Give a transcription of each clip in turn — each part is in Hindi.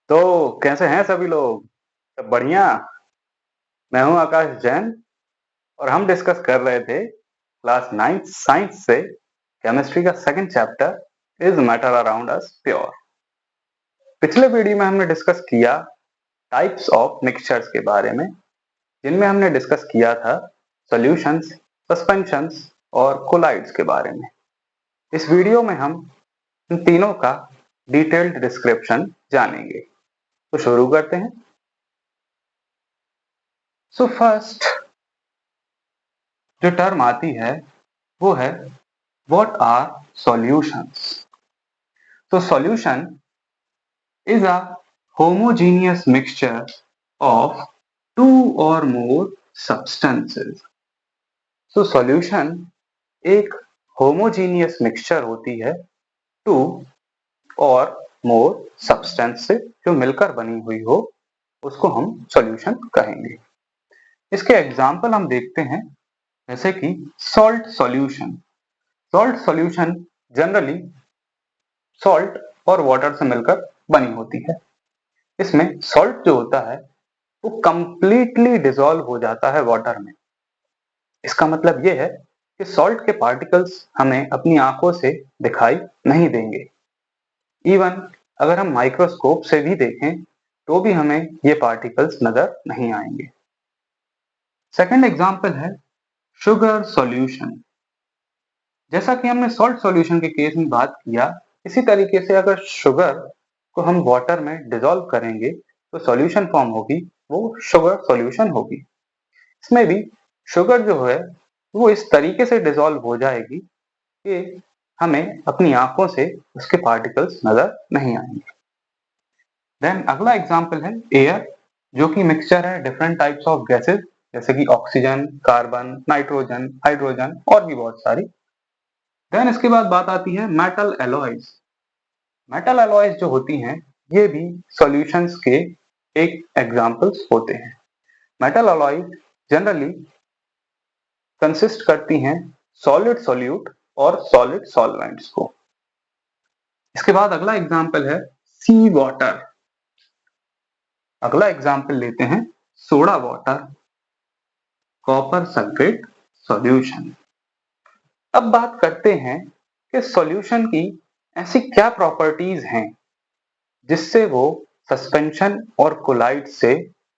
तो कैसे हैं सभी लोग? सब बढ़िया। मैं हूं आकाश जैन और हम डिस्कस कर रहे थे क्लास 9 साइंस से केमिस्ट्री का second chapter is matter around us pure. पिछले वीडियो में हमने डिस्कस किया टाइप्स ऑफ मिक्सचर्स के बारे में, जिनमें हमने डिस्कस किया था सॉल्यूशंस, सस्पेंशंस और कोलाइड्स के बारे में। इस वीडियो में हम इन तीनों का डिटेल्ड डिस्क्रिप्शन जानेंगे। तो शुरू करते हैं। सो फर्स्ट जो टर्म आती है वो है व्हाट आर सॉल्यूशंस। तो solution is a homogeneous mixture of two or more substances. So solution एक homogeneous mixture होती है टू और मोर सब्सटेंस से, जो मिलकर बनी हुई हो उसको हम सॉल्यूशन कहेंगे। इसके एग्जाम्पल हम देखते हैं, जैसे कि salt solution. Salt solution generally salt और वाटर से मिलकर बनी होती है। इसमें सॉल्ट जो होता है वो कंप्लीटली डिसॉल्व हो जाता है वाटर में। इसका मतलब ये है कि सॉल्ट के पार्टिकल्स हमें अपनी आंखों से दिखाई नहीं देंगे। इवन अगर हम माइक्रोस्कोप से भी देखें तो भी हमें ये पार्टिकल्स नजर नहीं आएंगे। सेकंड एग्जांपल है शुगर सॉल्यूशन। जैसा कि हमने सॉल्ट सॉल्यूशन के केस में बात किया, इसी तरीके से अगर शुगर को हम वाटर में डिसॉल्व करेंगे तो सॉल्यूशन फॉर्म होगी, वो शुगर सॉल्यूशन होगी। इसमें भी शुगर जो है वो इस तरीके से डिसॉल्व हो जाएगी कि हमें अपनी आंखों से उसके पार्टिकल्स नजर नहीं आएंगे। देन अगला एग्जांपल है एयर, जो कि मिक्सचर है डिफरेंट टाइप्स ऑफ गैसेस, जैसे कि ऑक्सीजन, कार्बन, नाइट्रोजन, हाइड्रोजन और भी बहुत सारी। देन इसके बाद बात आती है मेटल एलॉयज। मेटल एलॉयज जो होती हैं ये भी सॉल्यूशंस के एक एग्जांपल्स होते हैं। मेटल एलॉयज जनरली कंसिस्ट करती हैं सॉलिड सॉल्यूट और सॉलिड सॉल्वेंट्स को। इसके बाद अगला एग्जांपल है सी वाटर। अगला एग्जांपल लेते हैं soda water, copper sulphate solution. अब बात करते हैं कि सॉल्यूशन की ऐसी क्या प्रॉपर्टीज हैं जिससे वो सस्पेंशन और कोलाइड से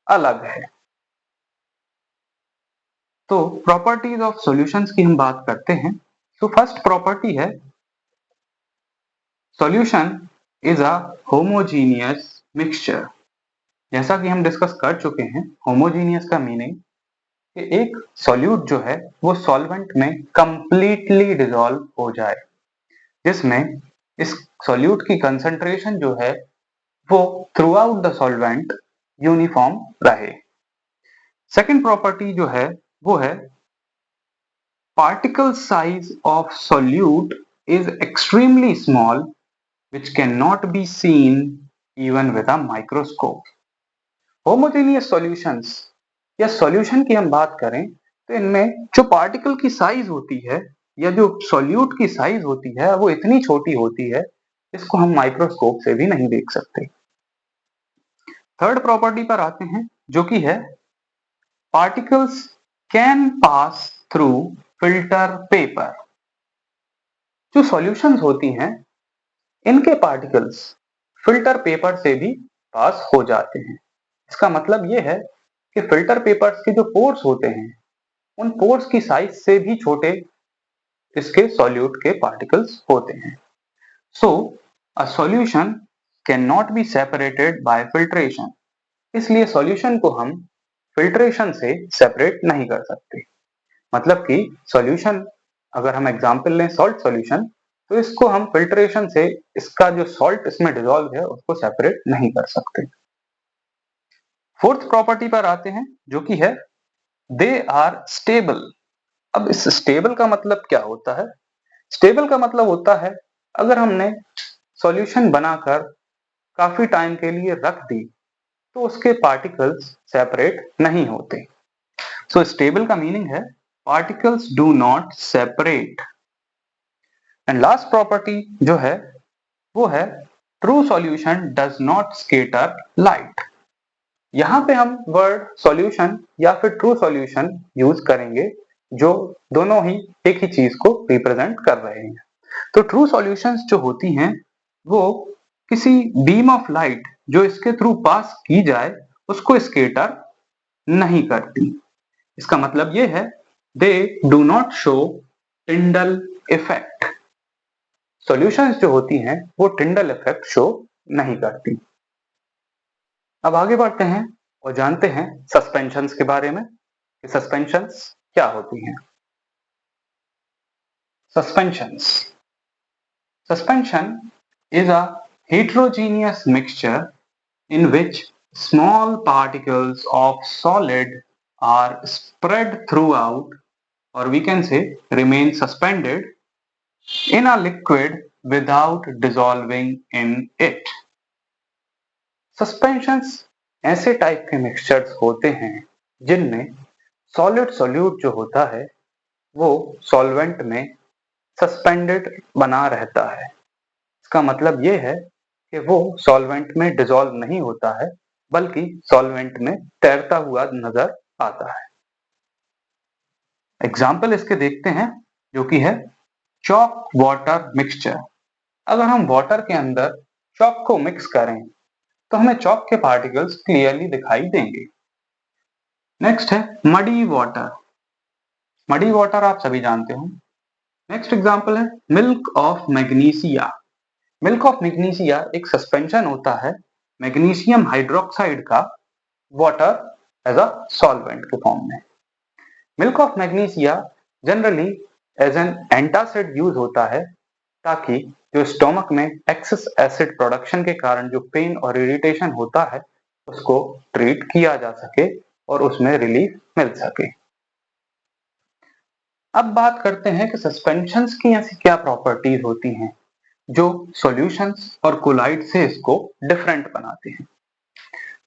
अलग है। तो प्रॉपर्टीज ऑफ सॉल्यूशंस की हम बात करते हैं। तो फर्स्ट प्रॉपर्टी है solution is a homogeneous mixture. जैसा कि हम डिस्कस कर चुके हैं, होमोजीनियस का मीनिंग कि एक सॉल्यूट जो है वो सॉल्वेंट में कंप्लीटली डिसॉल्व हो जाए, जिसमें इस सॉल्यूट की कंसंट्रेशन जो है वो through out the solvent uniform रहे। सेकेंड प्रॉपर्टी जो है वो है particle size of solute is extremely small, which cannot be seen even with a microscope. Homogeneous solutions या सॉल्यूशन की हम बात करें तो इनमें जो पार्टिकल की साइज होती है या जो सॉल्यूट की साइज होती है वो इतनी छोटी होती है, इसको हम माइक्रोस्कोप से भी नहीं देख सकते। थर्ड प्रॉपर्टी पर आते हैं, जो कि है particles can pass through filter paper. जो सॉल्यूशंस होती हैं इनके पार्टिकल्स फिल्टर पेपर से भी पास हो जाते हैं। इसका मतलब यह है कि फिल्टर पेपर्स के जो पोर्स होते हैं उन पोर्स की साइज से भी छोटे इसके सॉल्यूट के पार्टिकल्स होते हैं। So a solution can not be separated by filtration. इसलिए सॉल्यूशन को हम फिल्ट्रेशन से सेपरेट नहीं कर सकते। मतलब कि सॉल्यूशन, अगर हम एग्जांपल लें सॉल्ट सॉल्यूशन, तो इसको हम फिल्ट्रेशन से इसका जो सॉल्ट इसमें डिसॉल्व है उसको सेपरेट नहीं कर सकते। फोर्थ प्रॉपर्टी पर आते हैं, जो कि है दे आर स्टेबल। अब इस स्टेबल का मतलब क्या होता है? स्टेबल का मतलब होता है अगर हमने सॉल्यूशन बनाकर काफी टाइम के लिए रख दी तो उसके पार्टिकल्स सेपरेट नहीं होते। सो स्टेबल का मीनिंग है particles do not separate. And last property जो है वो है true solution does not scatter light. यहाँ पे हम वर्ड सॉल्यूशन या फिर ट्रू सॉल्यूशन यूज करेंगे जो दोनों ही एक ही चीज को रिप्रेजेंट कर रहे हैं। तो ट्रू सॉल्यूशंस जो होती हैं वो किसी बीम ऑफ लाइट जो इसके थ्रू पास की जाए उसको स्कैटर नहीं करती। इसका मतलब ये है they do not show Tyndall effect. Solutions जो होती हैं वो टिंडल इफेक्ट शो नहीं करती। अब आगे बढ़ते हैं और जानते हैं सस्पेंशंस के बारे में कि सस्पेंशंस क्या होती हैं। Suspensions Suspension is a heterogeneous mixture in which small particles of solid are spread throughout, or we can say remain suspended in a liquid without dissolving in it. Suspensions ऐसे टाइप के मिक्सचर्स होते हैं जिनमें सॉलिड सोल्यूट जो होता है वो सॉल्वेंट में सस्पेंडेड बना रहता है। इसका मतलब ये है कि वो सॉल्वेंट में डिसॉल्व नहीं होता है बल्कि सॉल्वेंट में तैरता हुआ नजर आता है। एग्जाम्पल इसके देखते हैं जो कि है चॉक वाटर मिक्सचर। अगर हम वाटर के अंदर चॉक को मिक्स करें तो हमें चॉक के पार्टिकल्स क्लियरली दिखाई देंगे। नेक्स्ट है मडी वाटर। मडी वाटर आप सभी जानते हो। नेक्स्ट एग्जाम्पल है milk of magnesia. Milk of magnesia एक सस्पेंशन होता है मैग्नीशियम हाइड्रोक्साइड का वाटर एज अ सॉल्वेंट के फॉर्म में। Milk of magnesia generally as an antacid use होता है ताकि जो स्टोमक में एक्सेस एसिड प्रोडक्शन के कारण जो पेन और इरिटेशन होता है उसको ट्रीट किया जा सके और उसमें रिलीफ मिल सके। अब बात करते हैं कि सस्पेंशंस की ऐसी क्या प्रॉपर्टीज होती हैं जो सॉल्यूशंस और कोलाइड से इसको डिफरेंट बनाते हैं।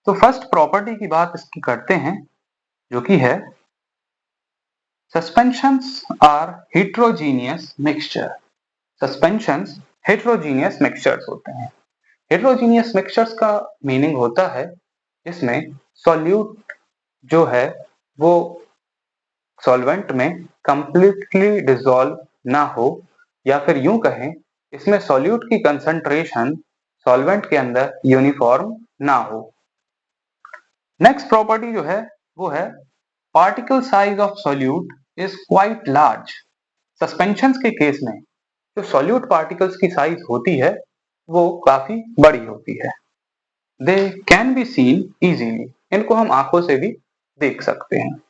तो फर्स्ट प्रॉपर्टी की बात इसकी करते हैं जो कि है suspensions are heterogeneous mixture. Suspensions heterogeneous mixtures होते हैं। हेट्रोजीनियस मिक्सचर्स का मीनिंग होता है जिसमें सॉल्यूट जो है वो सॉल्वेंट में कंप्लीटली डिसॉल्व ना हो या फिर यूं कहें इसमें सॉल्यूट की कंसंट्रेशन सॉल्वेंट के अंदर यूनिफॉर्म ना हो। नेक्स्ट प्रॉपर्टी जो है वो है particle size of solute is quite large. Suspensions के केस में जो सॉल्यूट पार्टिकल्स की साइज होती है वो काफी बड़ी होती है। They can be seen easily. इनको हम आंखों से भी देख सकते हैं।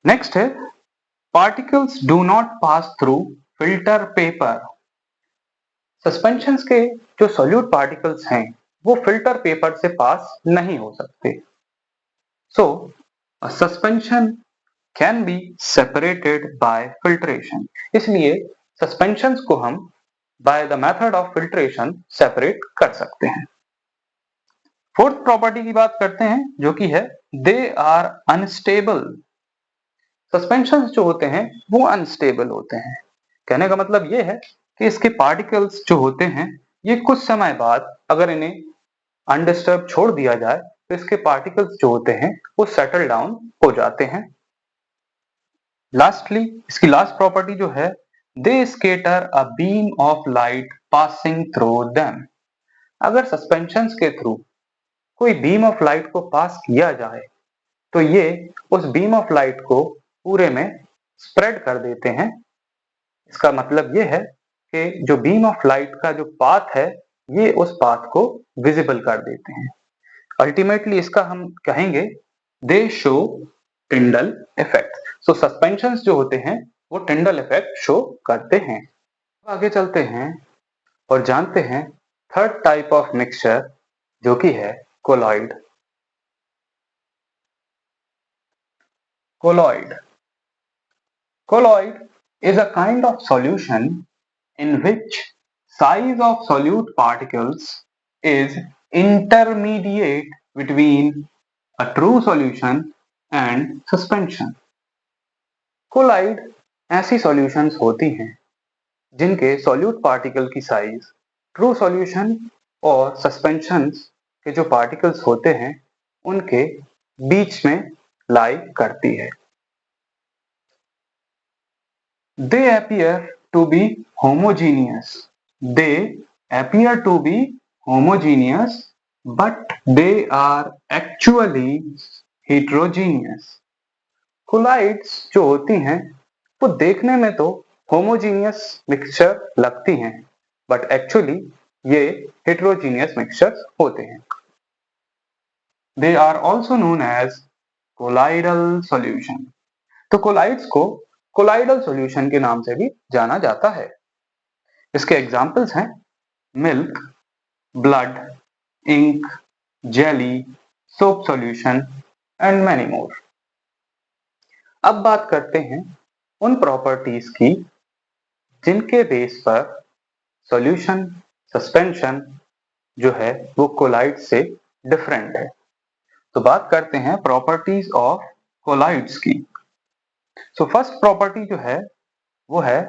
नेक्स्ट है particles do not pass through filter paper. Suspensions के जो सॉल्यूट पार्टिकल्स हैं वो फिल्टर पेपर से पास नहीं हो सकते। So suspension can be separated by filtration. इसलिए सस्पेंशंस को हम by the method of filtration separate कर सकते हैं। फोर्थ प्रॉपर्टी की बात करते हैं जो कि है दे आर अनस्टेबल। सस्पेंशंस जो होते हैं वो अनस्टेबल होते हैं। कहने का मतलब ये है कि इसके पार्टिकल्स जो होते हैं ये कुछ समय बाद अगर इन्हें अनडिस्टर्ब छोड़ दिया जाए तो इसके पार्टिकल्स जो होते हैं वो सेटल डाउन हो जाते हैं। लास्टली इसकी लास्ट प्रॉपर्टी जो है they scatter a beam of light passing through them. अगर सस्पेंशंस के थ्रू कोई बीम ऑफ लाइट को पास किया जाए तो ये उस बीम ऑफ लाइट को पूरे में स्प्रेड कर देते हैं। इसका मतलब ये है कि जो बीम ऑफ लाइट का जो पाथ है ये उस पाथ को विजिबल कर देते हैं। अल्टीमेटली इसका हम कहेंगे दे शो टिंडल इफेक्ट। सो सस्पेंशंस जो होते हैं वो टिंडल इफेक्ट शो करते हैं। आगे चलते हैं और जानते हैं थर्ड टाइप ऑफ मिक्सचर जो कि है colloid. Colloid Colloid is a kind of solution in which size of solute particles is intermediate between a true solution and suspension. Colloid ऐसी solutions होती हैं जिनके solute particle की size ट्रू सॉल्यूशन और सस्पेंशंस के जो पार्टिकल्स होते हैं उनके बीच में लाई करती है। They appear to be homogeneous. They appear to be homogeneous, but they are actually heterogeneous. Colloids जो होती हैं वो देखने में तो होमोजीनियस मिक्सचर लगती हैं, बट एक्चुअली ये हेट्रोजीनियस मिक्सचर होते हैं। They are also known as colloidal solution. तो कोलाइड्स को कोलाइडल सॉल्यूशन के नाम से भी जाना जाता है। इसके एग्जाम्पल्स हैं milk, blood, ink, jelly, soap solution and many more. अब बात करते हैं उन प्रॉपर्टीज की जिनके बेस पर सॉल्यूशन सस्पेंशन जो है वो कोलाइड से डिफरेंट है। तो बात करते हैं प्रॉपर्टीज ऑफ कोलाइड्स की। सो फर्स्ट प्रॉपर्टी जो है वो है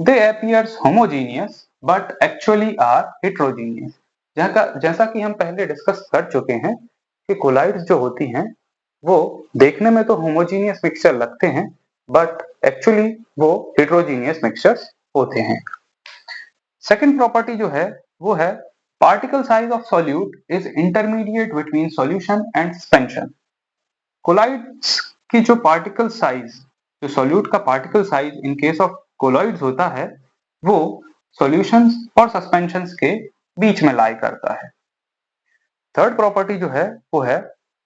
they appears homogeneous but actually are heterogeneous. जैसा कि हम पहले डिस्कस कर चुके हैं कि कोलाइड्स जो होती हैं वो देखने में तो होमोजीनियस मिक्सचर लगते हैं, बट एक्चुअली वो हेट्रोजीनियस मिक्सचर्स होते हैं। सेकेंड प्रॉपर्टी जो है वो है particle size of solute is intermediate between solution and suspension. Colloids की जो पार्टिकल साइज, जो सॉल्यूट का particle size in case of colloids होता है वो सॉल्यूशंस और सस्पेंशंस के बीच में लाई करता है। थर्ड प्रॉपर्टी जो है वो है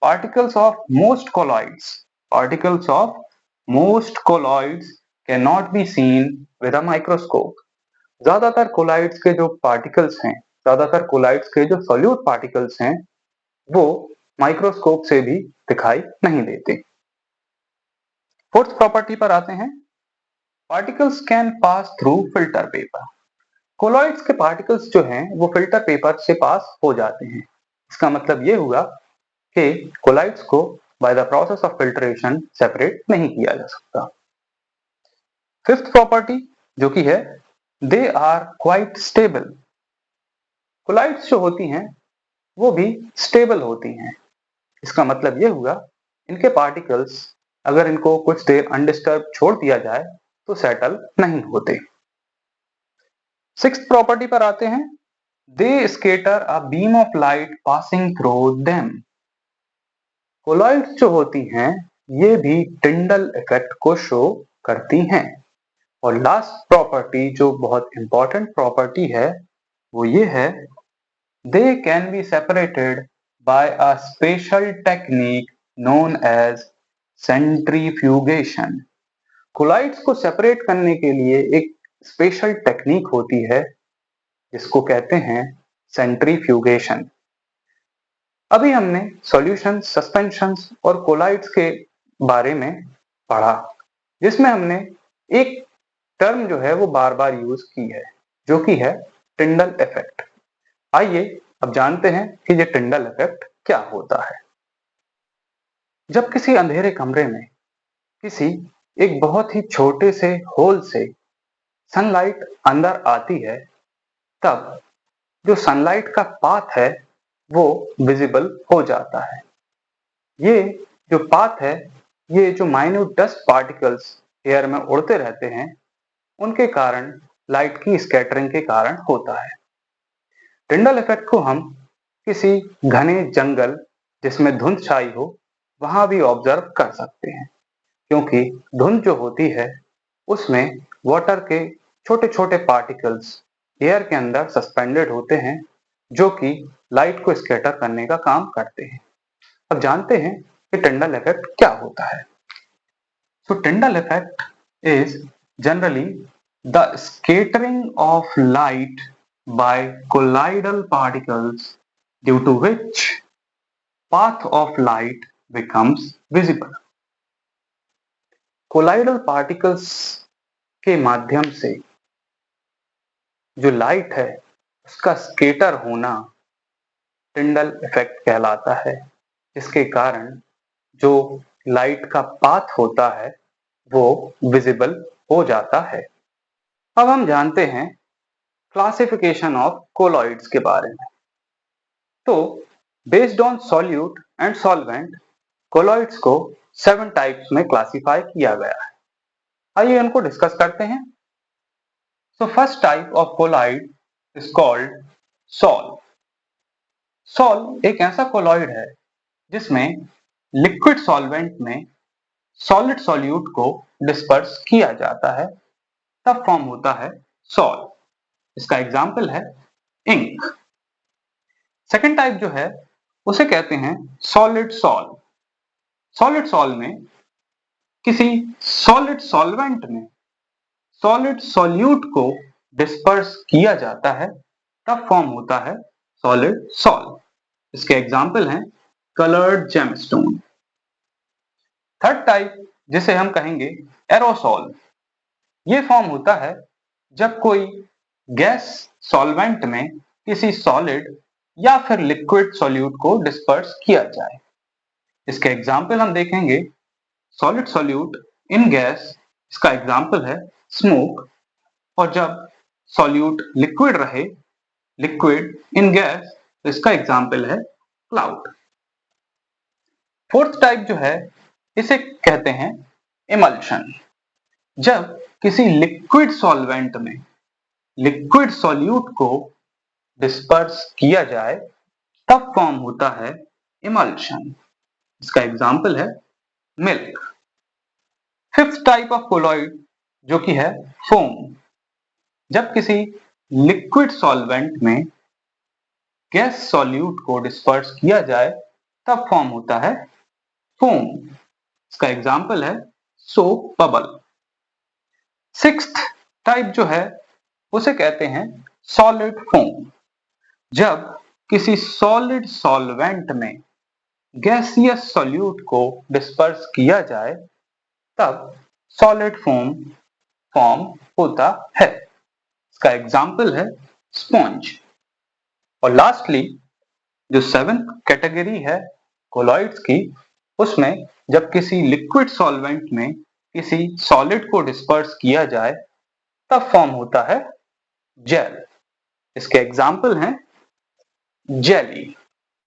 particles of most colloids. Particles of most colloids can not be seen with a microscope. ज्यादातर कोलॉइड्स के जो पार्टिकल्स हैं, ज्यादातर कोलॉइड्स के जो सॉल्यूट पार्टिकल्स हैं वो माइक्रोस्कोप से भी दिखाई नहीं देते। फोर्थ प्रॉपर्टी पर आते हैं particles can pass through filter paper. Colloids के पार्टिकल्स जो हैं वो फिल्टर पेपर से पास हो जाते हैं। इसका मतलब ये हुआ कि कोलॉइड्स को by the process of filtration separate नहीं किया जा सकता। फिफ्थ प्रॉपर्टी जो कि है they are quite stable. Colloids जो होती हैं वो भी स्टेबल होती हैं। इसका मतलब ये हुआ इनके पार्टिकल्स अगर इनको कुछ देर अनडिस्टर्ब छोड़ दिया जाए तो सेटल नहीं होते। सिक्स्थ प्रॉपर्टी पर आते हैं they scatter a beam of light passing through them. Colloids जो होती हैं ये भी टिंडल इफेक्ट को शो करती हैं। और लास्ट प्रॉपर्टी जो बहुत इंपॉर्टेंट प्रॉपर्टी है वो ये है they can be separated by a special technique known as centrifugation. Colloids को सेपरेट करने के लिए एक स्पेशल टेक्निक होती है जिसको कहते हैं सेंट्रीफ्यूगेशन। अभी हमने सॉल्यूशन, सस्पेंशंस और कोलॉइड्स के बारे में पढ़ा, जिसमें हमने एक टर्म जो है वो बार बार यूज की है जो कि है टिंडल इफेक्ट। आइए अब जानते हैं कि ये टिंडल इफेक्ट क्या होता है। जब किसी अंधेरे कमरे में किसी एक बहुत ही छोटे से होल से सनलाइट अंदर आती है तब जो सनलाइट का पाथ है वो विजिबल हो जाता है। ये जो पाथ है, ये जो माइन्यूट डस्ट पार्टिकल्स एयर में उड़ते रहते हैं उनके कारण, लाइट की स्कैटरिंग के कारण होता है। टिंडल इफेक्ट को हम किसी घने जंगल जिसमें धुंध छाई हो वहां भी ऑब्जर्व कर सकते हैं, क्योंकि धुंध जो होती है उसमें वाटर के छोटे छोटे पार्टिकल्स एयर के अंदर सस्पेंडेड होते हैं जो कि लाइट को स्कैटर करने का काम करते हैं। अब जानते हैं कि टिंडल इफेक्ट क्या होता है। So Tyndall effect is generally the scattering of light by colloidal particles due to which path of light becomes visible. Colloidal particles के माध्यम से जो लाइट है उसका स्केटर होना टिंडल इफेक्ट कहलाता है, जिसके कारण जो लाइट का पाथ होता है वो विजिबल हो जाता है। अब हम जानते हैं क्लासिफिकेशन ऑफ कोलॉइड्स के बारे में। तो based on solute and solvent, colloids को 7 टाइप्स में क्लासिफाई किया गया है। आइए इनको डिस्कस करते हैं। So first type of colloid is called sol. Sol एक ऐसा कोलॉइड है जिसमें लिक्विड सॉल्वेंट में सॉलिड सॉल्यूट को डिस्पर्स किया जाता है, तब फॉर्म होता है सॉल। इसका एग्जाम्पल है इंक। सेकेंड टाइप जो है उसे कहते हैं सॉलिड सॉल। सॉलिड सॉल में किसी सॉलिड सॉल्वेंट में सॉलिड सॉल्यूट को डिस्पर्स किया जाता है, तब फॉर्म होता है सॉलिड सॉल। इसके एग्जाम्पल हैं कलर्ड जेमस्टोन। थर्ड टाइप जिसे हम कहेंगे एरोसॉल, ये फॉर्म होता है जब कोई गैस सॉल्वेंट में किसी सॉलिड या फिर लिक्विड सॉल्यूट को डिस्पर्स किया जाए। इसके एग्जाम्पल हम देखेंगे सॉलिड सॉल्यूट इन गैस, इसका एग्जाम्पल है स्मोक, और जब सॉल्यूट लिक्विड रहे, लिक्विड इन गैस, तो इसका एग्जाम्पल है क्लाउड। फोर्थ टाइप जो है इसे कहते हैं इमल्शन। जब किसी लिक्विड सॉल्वेंट में लिक्विड सॉल्यूट को डिस्पर्स किया जाए, तब फॉर्म होता है इमल्शन। इसका एग्जाम्पल है milk. Fifth type of colloid जो कि है फोम। जब किसी लिक्विड सॉल्वेंट में गैस सॉल्यूट को डिस्पर्स किया जाए, तब फॉर्म होता है फोम। इसका एग्जाम्पल है सोप बबल। सिक्स्थ टाइप जो है उसे कहते हैं सॉलिड फोम। जब किसी सॉलिड सॉल्वेंट में गैसियस सॉल्यूट को डिस्पर्स किया जाए, तब सॉलिड फोम फॉर्म होता है। इसका एग्जाम्पल है स्पॉन्ज। और लास्टली जो सेवेंथ कैटेगरी है कोलॉइड्स की, उसमें जब किसी लिक्विड सॉल्वेंट में किसी सॉलिड को डिस्पर्स किया जाए, तब फॉर्म होता है जेल। इसके एग्जाम्पल हैं जेली।